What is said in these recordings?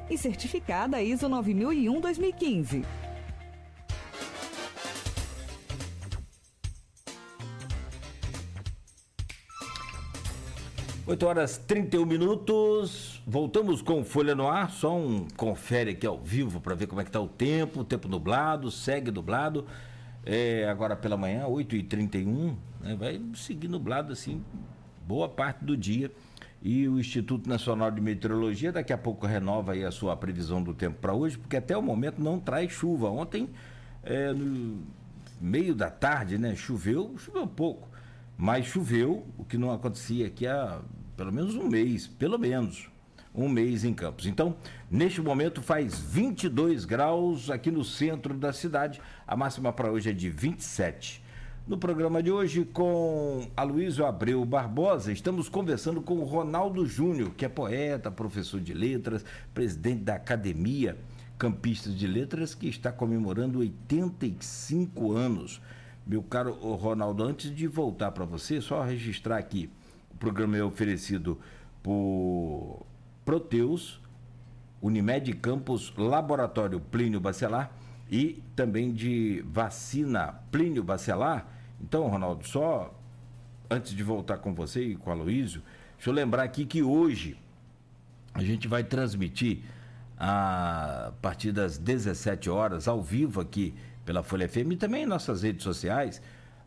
e certificada ISO 9001-2015. 8h31. Voltamos com Folha no Ar. Só um confere aqui ao vivo para ver como é que está o tempo nublado, segue nublado. Agora pela manhã, 8h31, né, vai seguir nublado assim boa parte do dia. E o Instituto Nacional de Meteorologia daqui a pouco renova aí a sua previsão do tempo para hoje, porque até o momento não traz chuva. Ontem, no meio da tarde, né, choveu pouco, mas choveu, o que não acontecia aqui há pelo menos um mês em Campos. Então, neste momento faz 22 graus aqui no centro da cidade, a máxima para hoje é de 27. No programa de hoje, com Aloysio Abreu Barbosa, estamos conversando com o Ronaldo Júnior, que é poeta, professor de letras, presidente da Academia Campistas de Letras, que está comemorando 85 anos. Meu caro Ronaldo, antes de voltar para você, só registrar aqui, o programa é oferecido por Proteus, Unimed Campos, Laboratório Plínio Bacelar e também de vacina Plínio Bacelar. Então, Ronaldo, só antes de voltar com você e com o Aloysio, deixa eu lembrar aqui que hoje a gente vai transmitir a partir das 17 horas, ao vivo aqui pela Folha FM e também em nossas redes sociais,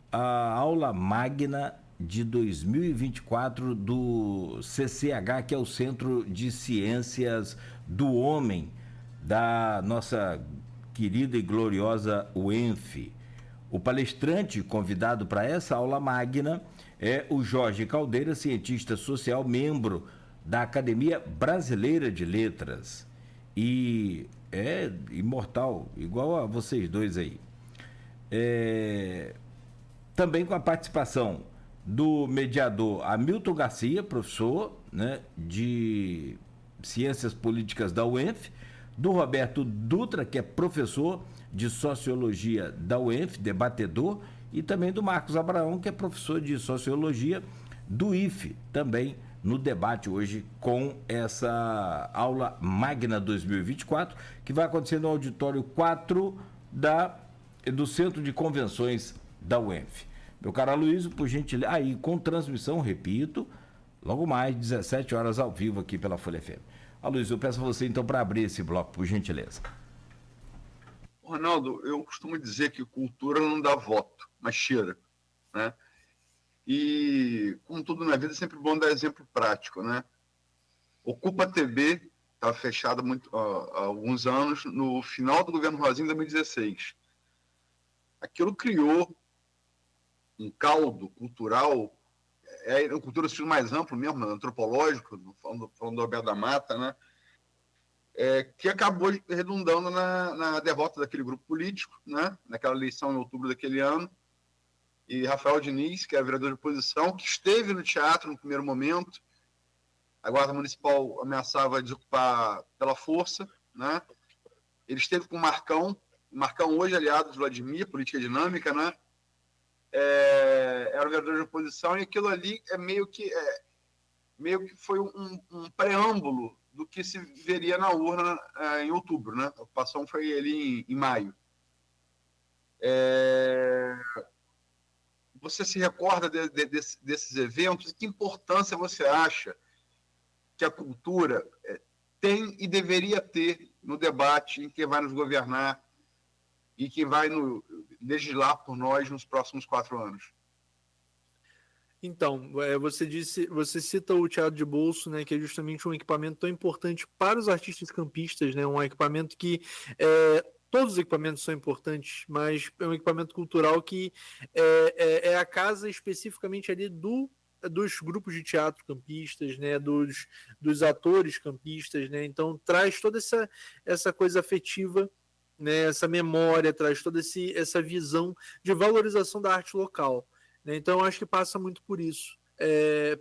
a aula magna de 2024 do CCH, que é o Centro de Ciências do Homem, da nossa querida e gloriosa UENF. O palestrante convidado para essa aula magna é o Jorge Caldeira, cientista social, membro da Academia Brasileira de Letras. E é imortal, igual a vocês dois aí. Também com a participação do mediador Hamilton Garcia, professor, né, de Ciências Políticas da UENF, do Roberto Dutra, que é professor de Sociologia da UENF, debatedor, e também do Marcos Abraão, que é professor de Sociologia do IFE, também no debate hoje com essa aula magna 2024, que vai acontecer no auditório 4 do Centro de Convenções da UENF. Meu caro Aloysio, por gentileza, aí com transmissão, repito, logo mais, 17 horas ao vivo aqui pela Folha FM. Aloysio, eu peço a você então para abrir esse bloco, por gentileza. Ronaldo, eu costumo dizer que cultura não dá voto, mas cheira, né? E, como tudo na vida, é sempre bom dar exemplo prático, né? Ocupa TV estava fechada há alguns anos, no final do governo Rosinha, em 2016. Aquilo criou um caldo cultural, uma cultura no mais amplo mesmo, antropológico, falando do Alberto da Mata, né? Que acabou redundando na derrota daquele grupo político, né? Naquela eleição em outubro daquele ano. E Rafael Diniz, que é vereador de oposição, que esteve no teatro no primeiro momento. A Guarda Municipal ameaçava desocupar pela força, né? Ele esteve com o Marcão hoje aliado de Vladimir, política dinâmica, né? Era o vereador de oposição, e aquilo ali meio que foi um preâmbulo do que se veria na urna em outubro, né? A ocupação foi ali em maio. Você se recorda desses eventos? Que importância você acha que a cultura tem e deveria ter no debate em quem vai nos governar e quem vai legislar por nós nos próximos 4 anos? Então, você cita o teatro de bolso, né, que é justamente um equipamento tão importante para os artistas campistas, né, um equipamento que todos os equipamentos são importantes, mas é um equipamento cultural que é a casa especificamente ali dos grupos de teatro campistas, né, dos atores campistas, né, então traz toda essa coisa afetiva, né, essa memória, traz toda essa visão de valorização da arte local. Então, eu acho que passa muito por isso,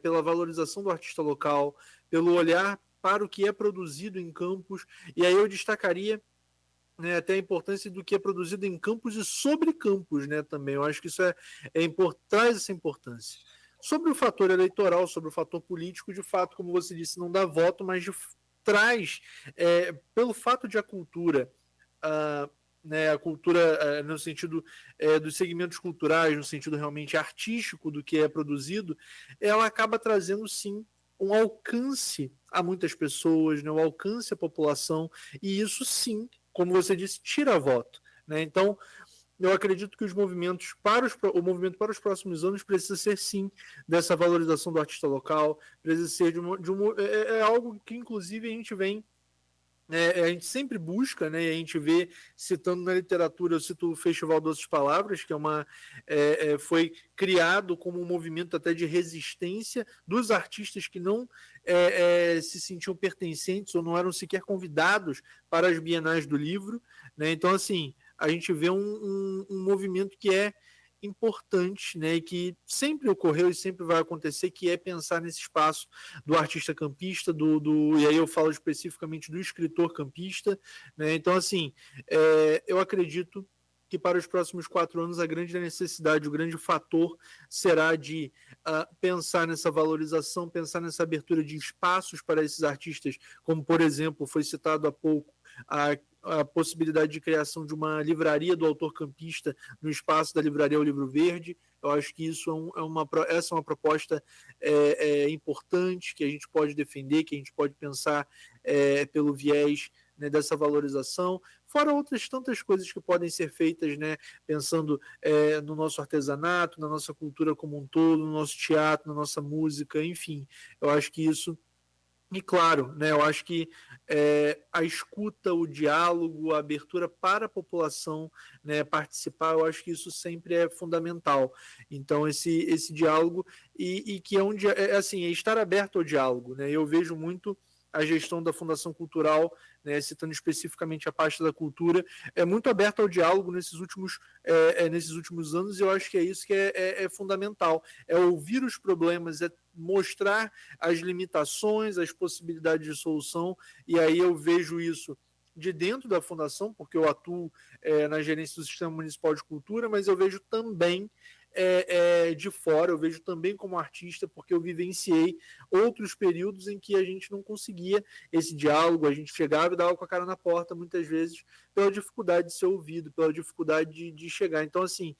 pela valorização do artista local, pelo olhar para o que é produzido em Campos, e aí eu destacaria, né, até a importância do que é produzido em Campos e sobre Campos, né, também. Eu acho que isso traz essa importância. Sobre o fator eleitoral, sobre o fator político, de fato, como você disse, não dá voto, mas traz, pelo fato de a cultura, né, a cultura no sentido dos segmentos culturais, no sentido realmente artístico do que é produzido, ela acaba trazendo, sim, um alcance a muitas pessoas, né, um alcance à população, e isso, sim, como você disse, tira voto. Né? Então, eu acredito que o movimento para os próximos anos precisa ser, sim, dessa valorização do artista local, precisa ser é algo que, inclusive, a gente vem, a gente sempre busca, né, a gente vê, citando na literatura, eu cito o Festival Doces Palavras, que foi criado como um movimento até de resistência dos artistas que não se sentiam pertencentes ou não eram sequer convidados para as bienais do livro. Né? Então, assim, a gente vê um movimento que é importante, né, e que sempre ocorreu e sempre vai acontecer, que é pensar nesse espaço do artista campista, e aí eu falo especificamente do escritor campista. Né? Então, assim, eu acredito que para os próximos 4 anos a grande necessidade, o grande fator será de pensar nessa valorização, pensar nessa abertura de espaços para esses artistas, como, por exemplo, foi citado há pouco, a possibilidade de criação de uma livraria do autor campista no espaço da livraria O Livro Verde. Eu acho que isso essa é uma proposta importante, que a gente pode defender, que a gente pode pensar pelo viés, né, dessa valorização, fora outras tantas coisas que podem ser feitas, né, pensando no nosso artesanato, na nossa cultura como um todo, no nosso teatro, na nossa música, enfim. Eu acho que isso... E claro, né, eu acho que a escuta, o diálogo, a abertura para a população, né, participar, eu acho que isso sempre é fundamental. Então, esse diálogo, e que assim, é estar aberto ao diálogo. Né? Eu vejo muito a gestão da Fundação Cultural, né, citando especificamente a pasta da cultura, é muito aberta ao diálogo nesses últimos anos, e eu acho que é isso que é fundamental, é ouvir os problemas, é mostrar as limitações, as possibilidades de solução, e aí eu vejo isso de dentro da Fundação, porque eu atuo na gerência do Sistema Municipal de Cultura, mas eu vejo também de fora, eu vejo também como artista, porque eu vivenciei outros períodos em que a gente não conseguia esse diálogo, a gente chegava e dava com a cara na porta, muitas vezes, pela dificuldade de ser ouvido, pela dificuldade de chegar. Então, assim,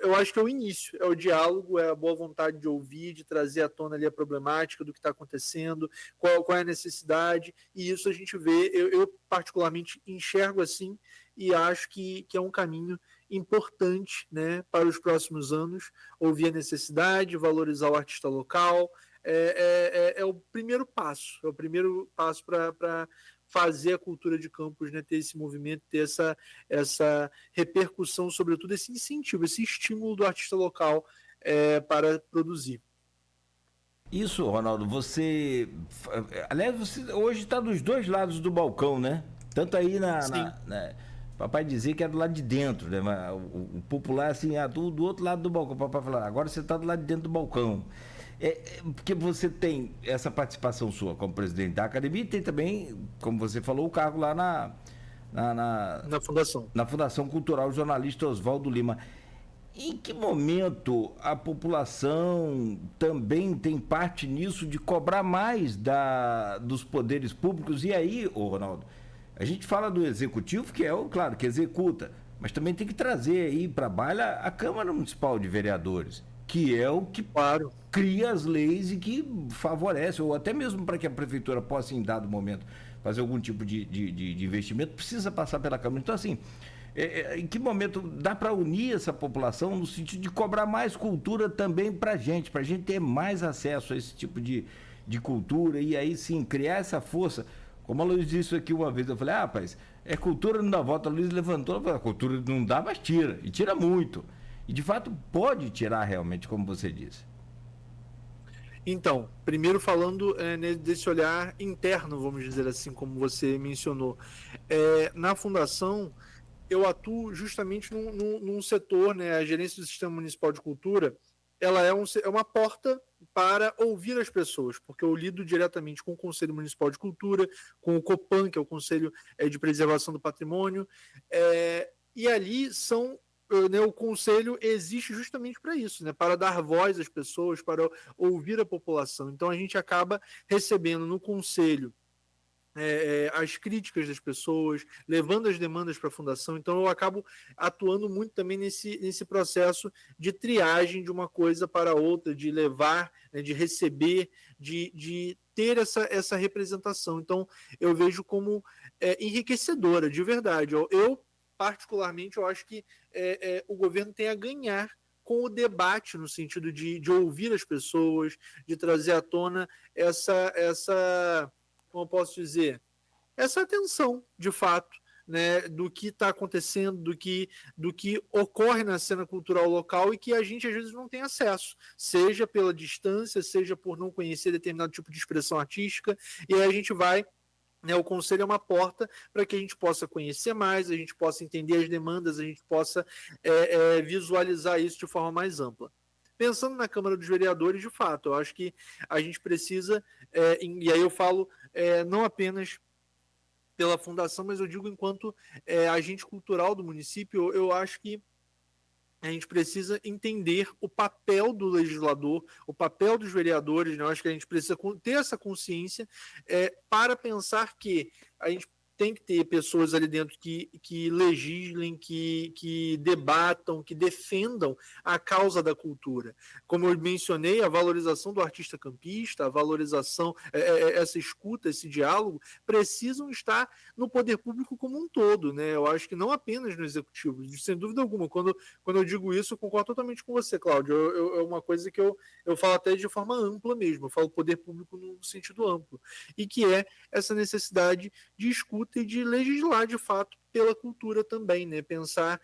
eu acho que é o início, é o diálogo, é a boa vontade de ouvir, de trazer à tona ali a problemática do que está acontecendo, qual é a necessidade, e isso a gente vê, eu particularmente enxergo assim, e acho que é um caminho importante, né, para os próximos anos, ouvir a necessidade, valorizar o artista local, é o primeiro passo, para fazer a cultura de campus, né, ter esse movimento, ter essa repercussão, sobretudo esse incentivo, esse estímulo do artista local para produzir. Isso, Ronaldo, aliás, você hoje está dos dois lados do balcão, né? Tanto aí papai dizia que era do lado de dentro, né? Mas o popular, assim, do outro lado do balcão. Papai falava, agora você está do lado de dentro do balcão. Porque você tem essa participação sua como presidente da academia e tem também, como você falou, o cargo lá na Fundação. Na Fundação Cultural Jornalista Oswaldo Lima. Em que momento a população também tem parte nisso de cobrar mais dos poderes públicos? E aí, Ronaldo, a gente fala do executivo, que claro, que executa, mas também tem que trazer aí para a baila a Câmara Municipal de Vereadores, que é o que cria as leis e que favorece, ou até mesmo para que a prefeitura possa, em dado momento, fazer algum tipo de investimento, precisa passar pela Câmara. Então, assim, em que momento dá para unir essa população no sentido de cobrar mais cultura também para a gente ter mais acesso a esse tipo de cultura e aí sim criar essa força? Como a Luiz disse aqui uma vez, eu falei, rapaz, cultura não dá voto. A Luiz levantou, a cultura não dá, mas tira, e tira muito. E de fato pode tirar realmente, como você disse. Então, primeiro falando desse olhar interno, vamos dizer assim, como você mencionou. Na Fundação, eu atuo justamente num setor, né, a gerência do Sistema Municipal de Cultura, ela é uma porta para ouvir as pessoas, porque eu lido diretamente com o Conselho Municipal de Cultura, com o Copan, que é o Conselho de Preservação do Patrimônio, e ali o Conselho existe justamente para isso, né, para dar voz às pessoas, para ouvir a população. Então a gente acaba recebendo no Conselho as críticas das pessoas, levando as demandas para a fundação. Então, eu acabo atuando muito também nesse processo de triagem de uma coisa para outra, de levar, né, de receber, de ter essa representação. Então, eu vejo como enriquecedora, de verdade. Eu particularmente, eu acho que o governo tem a ganhar com o debate, no sentido de ouvir as pessoas, de trazer à tona essa como eu posso dizer, essa atenção, de fato, né, do que está acontecendo, do que ocorre na cena cultural local e que a gente, às vezes, não tem acesso, seja pela distância, seja por não conhecer determinado tipo de expressão artística, e aí a gente vai, né, o conselho é uma porta para que a gente possa conhecer mais, a gente possa entender as demandas, a gente possa visualizar isso de forma mais ampla. Pensando na Câmara dos Vereadores, de fato, eu acho que a gente precisa, e aí eu falo não apenas pela fundação, mas eu digo enquanto agente cultural do município, eu acho que a gente precisa entender o papel do legislador, o papel dos vereadores, né? Eu acho que a gente precisa ter essa consciência para pensar que a gente tem que ter pessoas ali dentro que legislem, que debatam, que defendam a causa da cultura. Como eu mencionei, a valorização do artista campista, a valorização, essa escuta, esse diálogo, precisam estar no poder público como um todo, né? Eu acho que não apenas no executivo, sem dúvida alguma. Quando eu digo isso, eu concordo totalmente com você, Cláudio. É uma coisa que eu falo até de forma ampla mesmo, eu falo poder público no sentido amplo, e que é essa necessidade de escuta e de legislar, de fato, pela cultura também, né? Pensar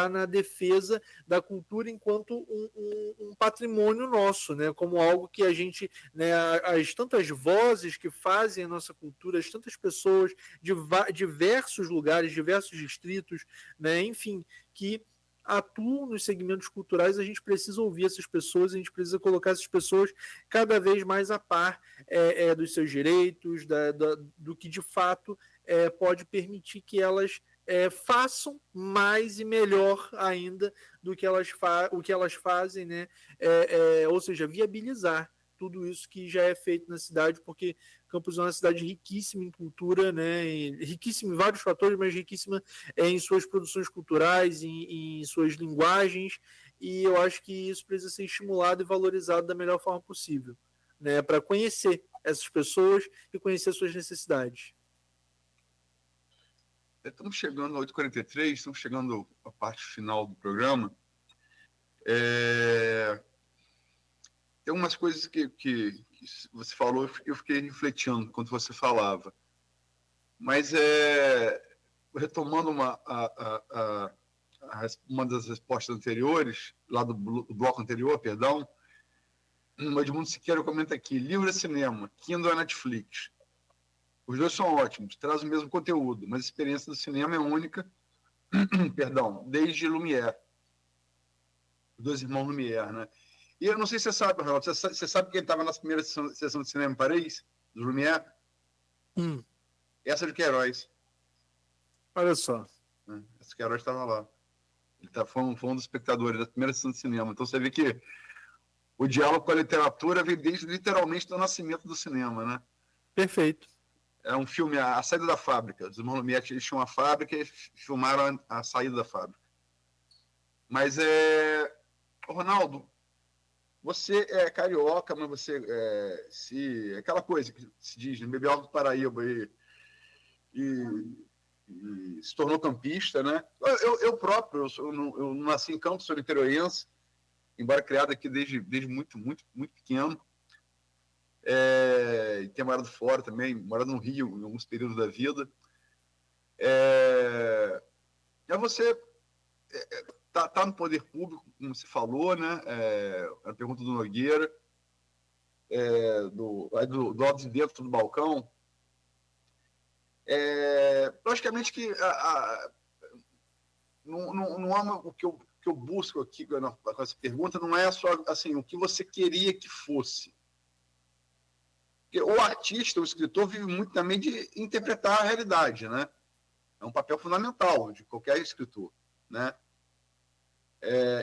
na defesa da cultura enquanto um patrimônio nosso, né? Como algo que a gente, né? As tantas vozes que fazem a nossa cultura, as tantas pessoas de diversos lugares, diversos distritos, né? Enfim, que atuam nos segmentos culturais, a gente precisa ouvir essas pessoas, a gente precisa colocar essas pessoas cada vez mais a par dos seus direitos, do que de fato pode permitir que elas façam mais e melhor ainda do que o que elas fazem, né? Ou seja, viabilizar tudo isso que já é feito na cidade, porque Campos é uma cidade riquíssima em cultura, né? Riquíssima em vários fatores, mas riquíssima em suas produções culturais, em suas linguagens, e eu acho que isso precisa ser estimulado e valorizado da melhor forma possível, né? Para conhecer essas pessoas e conhecer suas necessidades. Estamos chegando a 8h43, estamos chegando à parte final do programa. Tem umas coisas que você falou, eu fiquei refletindo enquanto você falava. Mas, retomando uma das respostas anteriores, lá do bloco anterior, perdão, o Edmundo Siqueira comenta aqui: livro é cinema, Kindle é Netflix. Os dois são ótimos, trazem o mesmo conteúdo, mas a experiência do cinema é única, perdão, desde Lumière. Os dois irmãos Lumière, né? E eu não sei se você sabe, Ronaldo, você sabe quem estava na primeira sessão de cinema em Paris, do Lumière? Essa de Queiroz. Olha só. Essa de Queiroz estava lá. Ele foi um dos espectadores da primeira sessão de cinema. Então você vê que o diálogo com a literatura vem desde literalmente do nascimento do cinema, né? Perfeito. É um filme, A Saída da Fábrica. Os irmãos Lumière, eles tinham uma fábrica e filmaram a saída da fábrica. Mas, Ronaldo, você é carioca, mas você aquela coisa que se diz, né? Bebeu água do Paraíba e se tornou campista, né? Eu próprio, eu nasci em Campos, sou niteroense, embora criado aqui desde muito, muito, muito pequeno. E tenho morado fora também, morado no Rio em alguns períodos da vida. Você tá no poder público, como você falou, né? A pergunta do Nogueira, do lado de dentro do balcão. Logicamente que não é o que eu busco aqui com essa pergunta, não é só assim, o que você queria que fosse. Porque o artista, o escritor, vive muito também de interpretar a realidade, né? É um papel fundamental de qualquer escritor, né?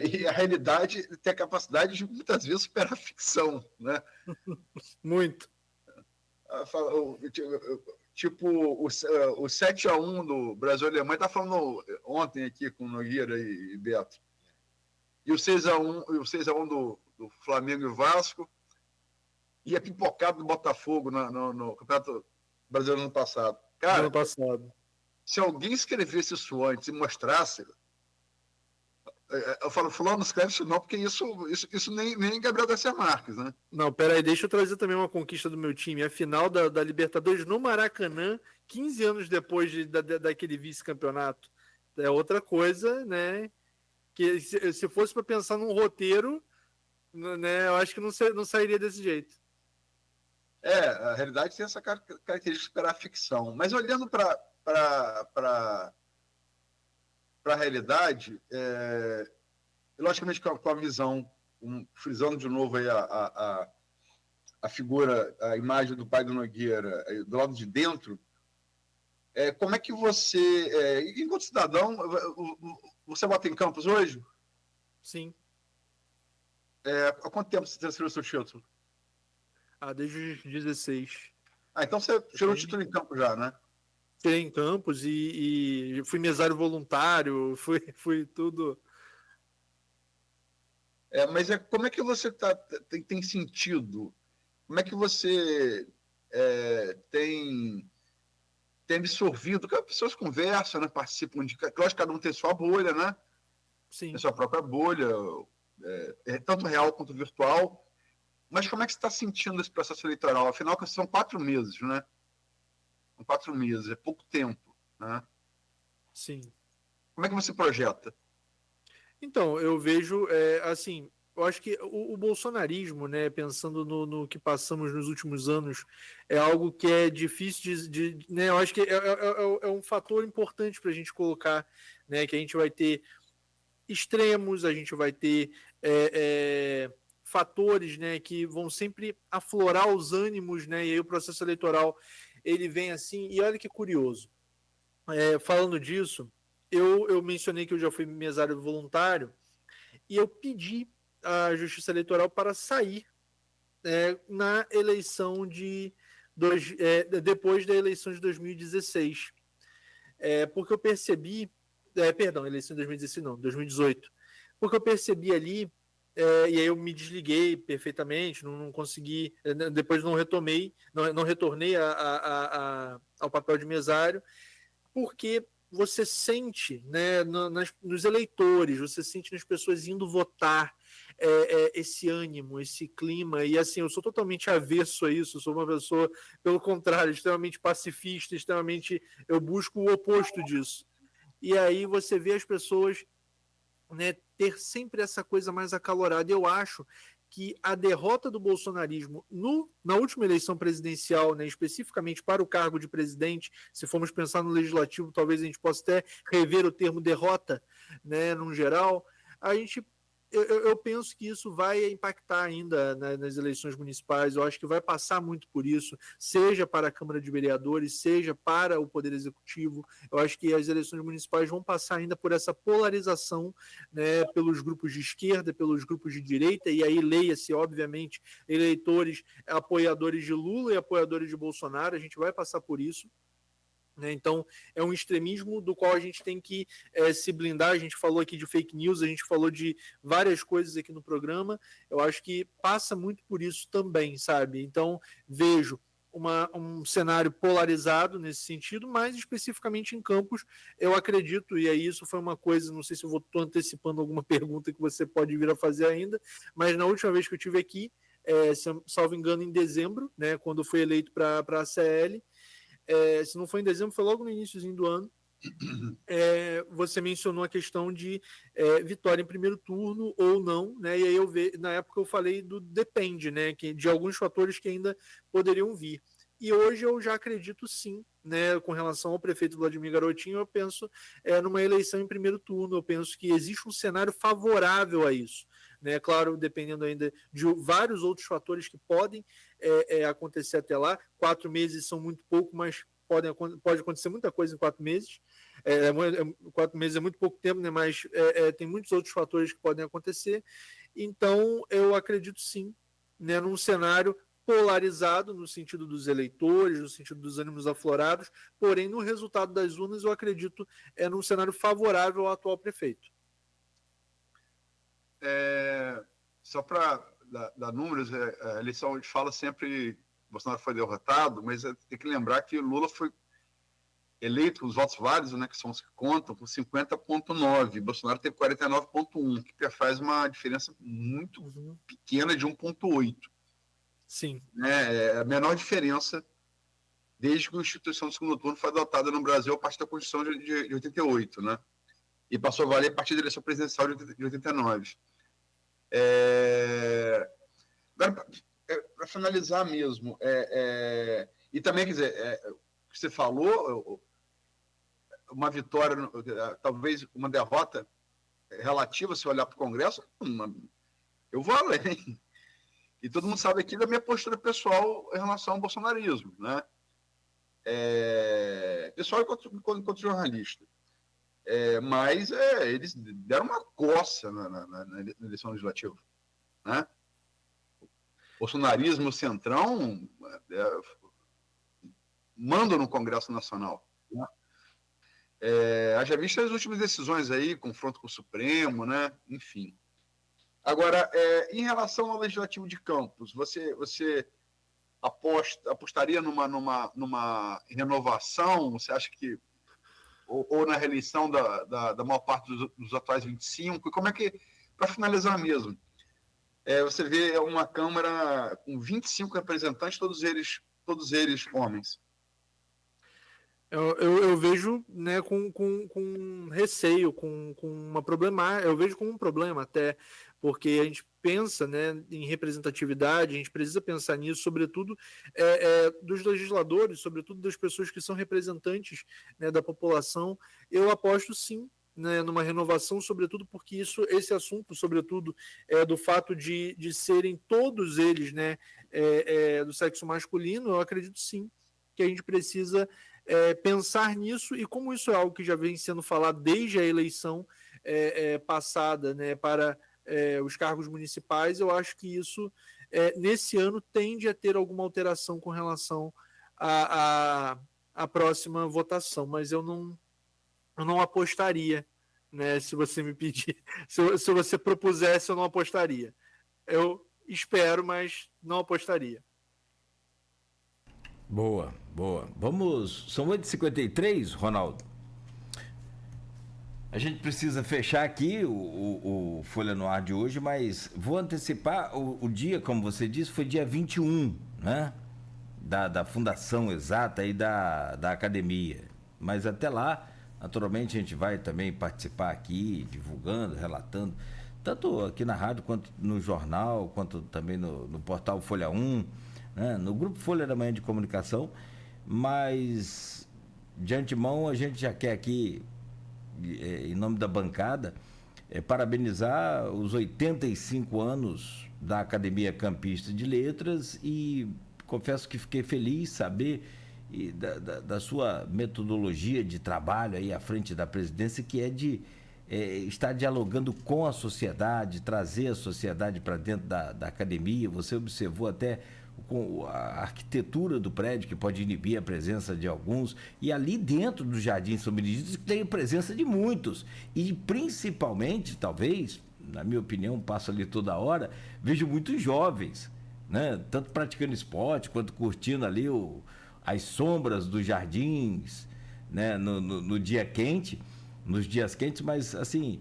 E a realidade tem a capacidade de, muitas vezes, superar a ficção, né? Muito. Tipo, o 7-1 do Brasil e Alemanha, tá falando ontem aqui com Nogueira e Beto. E o 6-1 do Flamengo e Vasco, e a pipocada do Botafogo no Campeonato Brasileiro ano passado. Cara, ano passado. Se alguém escrevesse isso antes e mostrasse, eu falo, fulano, não escreve isso não, porque isso nem Gabriel Garcia Marques, né? Não, peraí, deixa eu trazer também uma conquista do meu time. A final da Libertadores no Maracanã, 15 anos depois daquele vice-campeonato. É outra coisa, né? Que se fosse para pensar num roteiro, né, eu acho que não sairia desse jeito. A realidade tem essa característica de esperar a ficção. Mas olhando para a realidade, logicamente com a visão, frisando de novo aí a figura, a imagem do pai do Nogueira do lado de dentro, como é que você, enquanto cidadão, você bota em Campos hoje? Sim. Há quanto tempo você recebeu o seu título? Desde os 16. Então você tirou o título em Campos já, né? Tirei em Campos e fui mesário voluntário, fui tudo. Mas como é que você tem sentido? Como é que você tem absorvido? Porque as pessoas conversam, né, participam lógico, cada um tem sua bolha, né? Sim. Tem sua própria bolha, tanto real quanto virtual. Mas como é que você está sentindo esse processo eleitoral? Afinal, são 4 meses, né? São 4 meses, é pouco tempo, né? Sim. Como é que você projeta? Então, eu vejo, assim, eu acho que o bolsonarismo, né, pensando no que passamos nos últimos anos, é algo que é difícil né, eu acho que é um fator importante para a gente colocar, né, que a gente vai ter extremos, a gente vai ter fatores, né, que vão sempre aflorar os ânimos, né, e aí o processo eleitoral ele vem assim, e olha que curioso, falando disso, eu mencionei que eu já fui mesário voluntário e eu pedi à Justiça Eleitoral para sair na eleição depois da eleição de 2016, porque eu percebi, eleição de 2016 não, 2018, porque eu percebi ali, e aí eu me desliguei perfeitamente, não consegui, depois não retomei, não retornei ao papel de mesário, porque você sente, né, nos eleitores, você sente nas pessoas indo votar, esse ânimo, esse clima, e assim, eu sou totalmente avesso a isso, sou uma pessoa, pelo contrário, extremamente pacifista, eu busco o oposto disso. E aí você vê as pessoas, né, ter sempre essa coisa mais acalorada. Eu acho que a derrota do bolsonarismo na última eleição presidencial, né, especificamente para o cargo de presidente, se formos pensar no legislativo, talvez a gente possa até rever o termo derrota, né, no geral, eu penso que isso vai impactar ainda nas eleições municipais. Eu acho que vai passar muito por isso, seja para a Câmara de Vereadores, seja para o Poder Executivo. Eu acho que as eleições municipais vão passar ainda por essa polarização, né, pelos grupos de esquerda, pelos grupos de direita, e aí leia-se, obviamente, eleitores apoiadores de Lula e apoiadores de Bolsonaro. A gente vai passar por isso. Então, é um extremismo do qual a gente tem que se blindar. A gente falou aqui de fake news, a gente falou de várias coisas aqui no programa. Eu acho que passa muito por isso também, sabe? Então, vejo um cenário polarizado nesse sentido, mas especificamente em Campos, eu acredito, e aí isso foi uma coisa, não sei se eu estou antecipando alguma pergunta que você pode vir a fazer ainda, mas na última vez que eu estive aqui, salvo engano, em dezembro, né, quando fui eleito para a CL, se não foi em dezembro, foi logo no iníciozinho do ano, você mencionou a questão de vitória em primeiro turno ou não, né? E aí na época eu falei do depende, né? De alguns fatores que ainda poderiam vir. E hoje eu já acredito sim, né? Com relação ao prefeito Vladimir Garotinho, eu penso numa eleição em primeiro turno, eu penso que existe um cenário favorável a isso. Né, claro, dependendo ainda de vários outros fatores que podem acontecer até lá. 4 meses são muito pouco, mas pode acontecer muita coisa em 4 meses. 4 meses é muito pouco tempo, né, mas tem muitos outros fatores que podem acontecer. Então, eu acredito sim, né, num cenário polarizado no sentido dos eleitores, no sentido dos ânimos aflorados, porém, no resultado das urnas, eu acredito num cenário favorável ao atual prefeito. Só para dar números, a eleição, a gente fala sempre que Bolsonaro foi derrotado, mas tem que lembrar que Lula foi eleito, os votos válidos, né, que são os que contam, com 50,9. Bolsonaro teve 49,1, que faz uma diferença muito pequena de 1,8. Sim. É a menor diferença desde que a instituição do segundo turno foi adotada no Brasil a partir da Constituição de 88, né? E passou a valer a partir da eleição presidencial de 89. Agora, para finalizar mesmo, e também, quer dizer, o que você falou, uma vitória, talvez uma derrota relativa, se olhar para o Congresso, eu vou além. E todo mundo sabe aqui da minha postura pessoal em relação ao bolsonarismo, né? Pessoal enquanto jornalista. Mas eles deram uma coça na eleição legislativa, né? O bolsonarismo, o centrão, mandam no Congresso Nacional, né? Haja visto as últimas decisões aí, confronto com o Supremo, né? Enfim. Agora, em relação ao Legislativo de Campos, você apostaria numa renovação? Você acha que ou na reeleição da maior parte dos atuais 25? E como é que, para finalizar mesmo, você vê uma Câmara com 25 representantes, todos eles homens? Eu vejo, né, com receio, com uma problemática, eu vejo como um problema até, porque a gente pensa, né, em representatividade, a gente precisa pensar nisso, sobretudo dos legisladores, sobretudo das pessoas que são representantes, né, da população. Eu aposto sim, né, numa renovação, sobretudo porque esse assunto, sobretudo, do fato de serem todos eles, né, do sexo masculino, eu acredito sim que a gente precisa pensar nisso, e como isso é algo que já vem sendo falado desde a eleição passada, né, para os cargos municipais, eu acho que isso, nesse ano, tende a ter alguma alteração com relação à próxima votação, mas eu não apostaria, né, se você me pedir, se você propusesse, eu não apostaria. Eu espero, mas não apostaria. Boa. São 8h53, Ronaldo. A gente precisa fechar aqui o Folha no Ar de hoje, mas vou antecipar o dia, como você disse, foi dia 21, né? Da fundação exata e da academia. Mas até lá, naturalmente, a gente vai também participar aqui, divulgando, relatando, tanto aqui na rádio, quanto no jornal, quanto também no portal Folha 1, né? No Grupo Folha da Manhã de Comunicação. Mas, de antemão, a gente já quer aqui, em nome da bancada, parabenizar os 85 anos da Academia Campista de Letras, e confesso que fiquei feliz saber da sua metodologia de trabalho aí à frente da presidência, que é de estar dialogando com a sociedade, trazer a sociedade para dentro da academia. Você observou até com a arquitetura do prédio, que pode inibir a presença de alguns, e ali dentro do Jardim São Benedito tem a presença de muitos, e principalmente, talvez, na minha opinião, passo ali toda hora, vejo muitos jovens, né? Tanto praticando esporte, quanto curtindo ali as sombras dos jardins, né? No dia quente, nos dias quentes, mas assim,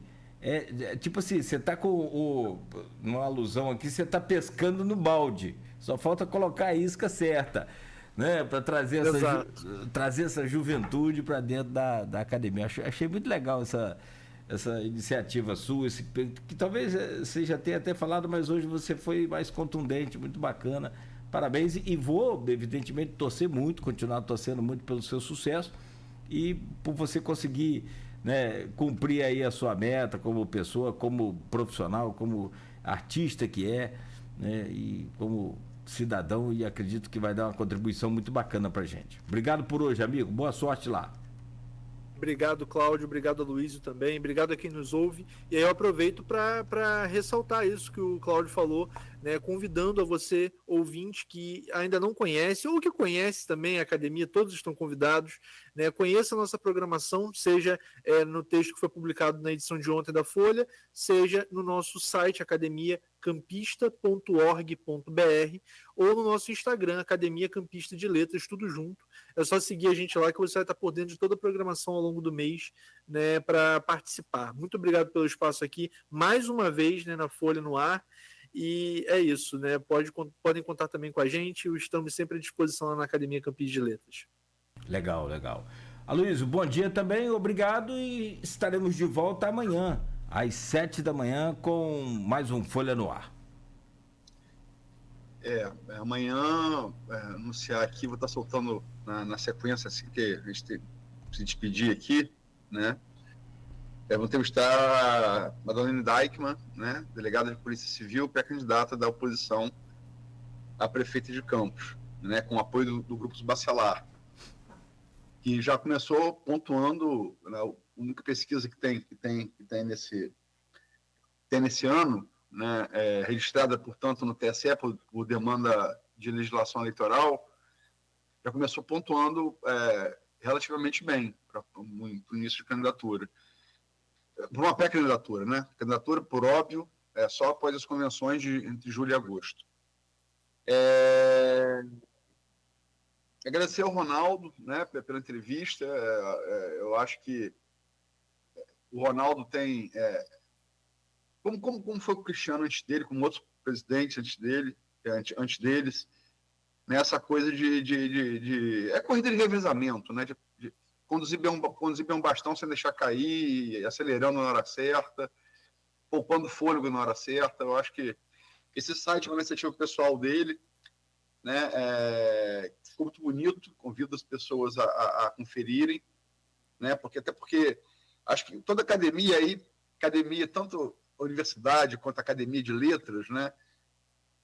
tipo assim, você está com uma alusão aqui, você está pescando no balde. Só falta colocar a isca certa, né? Para trazer essa juventude para dentro da academia. Achei muito legal essa iniciativa sua, que talvez você já tenha até falado, mas hoje você foi mais contundente, muito bacana. Parabéns, e vou, evidentemente, continuar torcendo muito pelo seu sucesso e por você conseguir, né, cumprir aí a sua meta como pessoa, como profissional, como artista que né, e como cidadão, e acredito que vai dar uma contribuição muito bacana pra gente. Obrigado por hoje, amigo. Boa sorte lá. Obrigado, Cláudio. Obrigado, Aloysio também. Obrigado a quem nos ouve. E aí eu aproveito para ressaltar isso que o Cláudio falou, né? Convidando a você, ouvinte, que ainda não conhece, ou que conhece também a academia, todos estão convidados, né? Conheça a nossa programação, seja no texto que foi publicado na edição de ontem da Folha, seja no nosso site, academiacampista.org.br, ou no nosso Instagram, Academia Campista de Letras, tudo junto. É só seguir a gente lá que você vai estar por dentro de toda a programação ao longo do mês, né, para participar. Muito obrigado pelo espaço aqui, mais uma vez, né, na Folha no Ar. E é isso, né? Podem contar também com a gente, estamos sempre à disposição lá na Academia Campista de Letras. Legal, legal. Aloysio, bom dia também, obrigado, e estaremos de volta amanhã, às 7 da manhã, com mais um Folha no Ar. Amanhã, anunciar aqui, vou estar soltando na sequência, assim que a gente se despedir aqui, né? Vamos entrevistar a Madalena Deichmann, né? Delegada de Polícia Civil, pré-candidata da oposição a prefeita de Campos, né? Com apoio do Grupo Bacelar, que já começou pontuando, né, a única pesquisa que tem nesse ano, né, registrada, portanto, no TSE por demanda de legislação eleitoral, já começou pontuando relativamente bem para o início de candidatura. Para uma pré-candidatura, né? Candidatura, por óbvio, só após as convenções entre julho e agosto. Agradecer ao Ronaldo, né, pela entrevista. Eu acho que o Ronaldo tem... Como foi o Cristiano antes dele, como outros presidentes antes deles, nessa coisa de corrida de revezamento, né? De conduzir bem um bastão sem deixar cair, acelerando na hora certa, poupando fôlego na hora certa. Eu acho que esse site é uma iniciativa pessoal dele, né? Ficou muito bonito, convido as pessoas a conferirem, né? Até porque acho que toda academia, tanto a universidade quanto a academia de letras, né?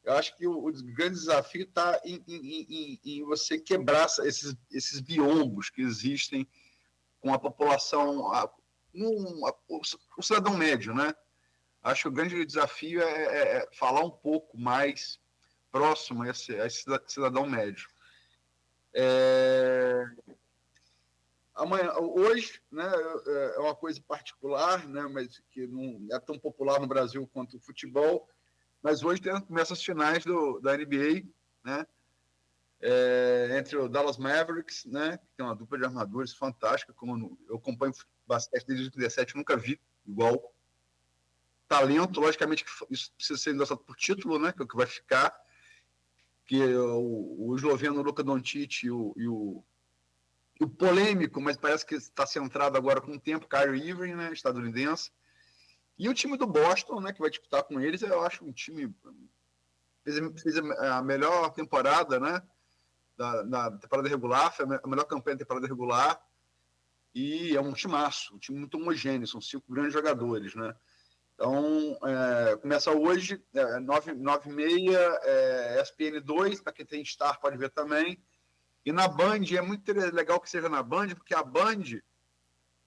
Eu acho que o grande desafio está em você quebrar esses biombos que existem com a população, o cidadão médio, né? Acho que o grande desafio é falar um pouco mais próximo a esse cidadão médio. Hoje, né, é uma coisa particular, né, mas que não é tão popular no Brasil quanto o futebol, mas hoje começam as finais da NBA, né, entre o Dallas Mavericks, né, que tem uma dupla de armadores fantástica, como eu acompanho basquete desde 2017, nunca vi igual. Talento, logicamente, que isso precisa ser endossado por título, né, que é o que vai ficar, que o esloveno Luka Doncic e o polêmico, mas parece que está centrado agora com o tempo, Kyrie Irving, né, estadunidense. E o time do Boston, né, que vai disputar com eles, eu acho um time fez a melhor temporada, né, da temporada regular, foi a melhor campanha da temporada regular, e é um timaço, um time muito homogêneo, são 5 grandes jogadores, né. Então, começa hoje, 9h30, ESPN 2, para quem tem Star pode ver também. E na Band, é muito legal que seja na Band, porque a Band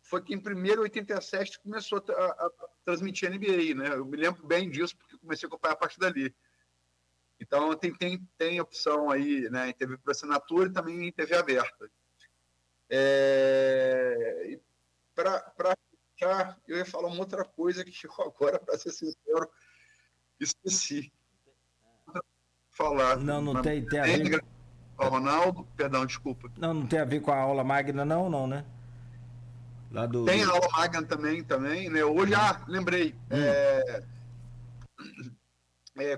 foi quem primeiro, em 87, começou a transmitir NBA, né? Eu me lembro bem disso, porque comecei a acompanhar a partir dali. Então, tem opção aí, né, em TV por assinatura e também em TV aberta. Para fechar, eu ia falar uma outra coisa que chegou agora, para ser sincero, esqueci. Falar. Não tem a ver... Ronaldo, perdão, desculpa. Não tem a ver com a aula magna, não, né? Tem a aula magna também, né? Hoje, lembrei.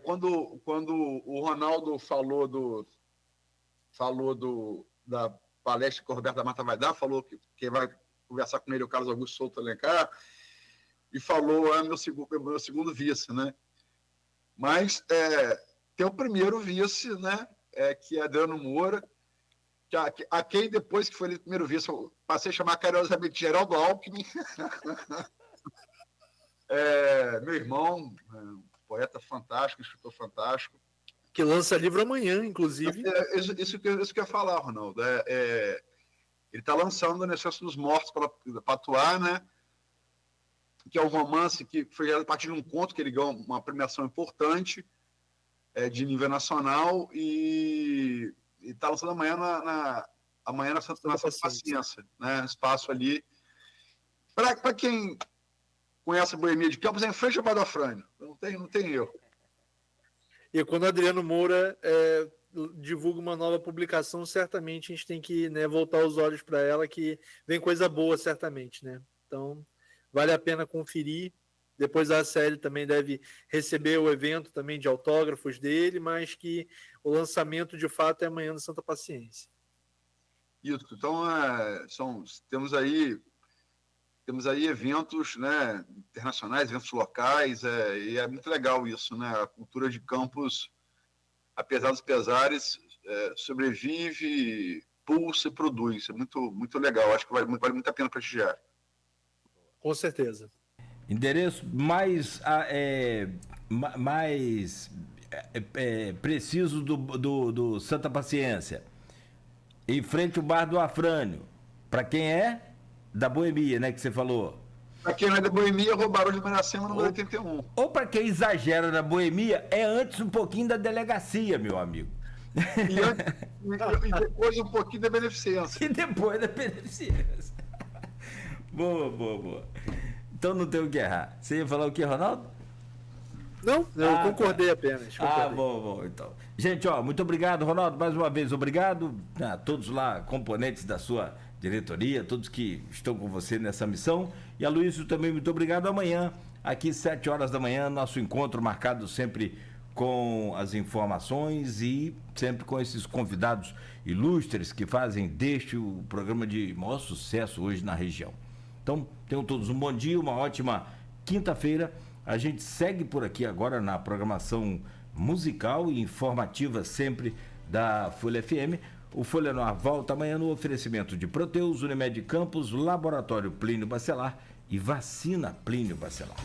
Quando o Ronaldo falou da palestra que o Roberto da Mata vai dar, falou que quem vai conversar com ele é o Carlos Augusto Souto Alencar, e falou, meu segundo vice, né? Mas tem o primeiro vice, né? Que é Adriano Moura, a quem depois que foi ele primeiro vice, eu passei a chamar carinhosamente Geraldo Alckmin. Meu irmão, poeta fantástico, escritor fantástico. Que lança livro amanhã, inclusive. Isso que eu ia falar, Ronaldo. Ele está lançando A Necessidade dos Mortos para Patuá, né? Que é um romance que foi a partir de um conto que ele ganhou uma premiação importante de nível nacional e está lançando amanhã na Santa Paciência, né? Espaço ali. Para quem conhece a Boemia de Campos, é em frente ao Bar do Afrânio. Não tem erro. E quando o Adriano Moura divulga uma nova publicação, certamente a gente tem que, né, voltar os olhos para ela, que vem coisa boa, certamente, né? Então, vale a pena conferir. Depois a série também deve receber o evento também de autógrafos dele, mas que o lançamento, de fato, é amanhã no Santa Paciência. Isso. Então, temos aí eventos, né, internacionais, eventos locais, e é muito legal isso, né? A cultura de Campos, apesar dos pesares, sobrevive, pulsa e produz. É muito, muito legal. Acho que vale muito a pena prestigiar. Com certeza. Endereço mais preciso do Santa Paciência. Em frente ao Bar do Afrânio. Para quem é da Boemia, né, que você falou. Para quem não é da Boemia, roubaram de Manacema no 81. Ou para quem exagera na Boemia, é antes um pouquinho da delegacia, meu amigo. E depois um pouquinho da beneficência. E depois da beneficência. Boa. Então não tem o que errar. Você ia falar o que, Ronaldo? Não, eu concordei apenas. Bom, então. Gente, muito obrigado, Ronaldo, mais uma vez, obrigado a todos lá, componentes da sua diretoria, todos que estão com você nessa missão. E a Luísio também, muito obrigado. Amanhã, aqui, 7 horas da manhã, nosso encontro marcado sempre com as informações e sempre com esses convidados ilustres que fazem deste o programa de maior sucesso hoje na região. Então, tenham todos um bom dia, uma ótima quinta-feira. A gente segue por aqui agora na programação musical e informativa sempre da Folha FM. O Folha no Ar volta amanhã no oferecimento de Proteus, Unimed Campos, Laboratório Plínio Bacelar e Vacina Plínio Bacelar.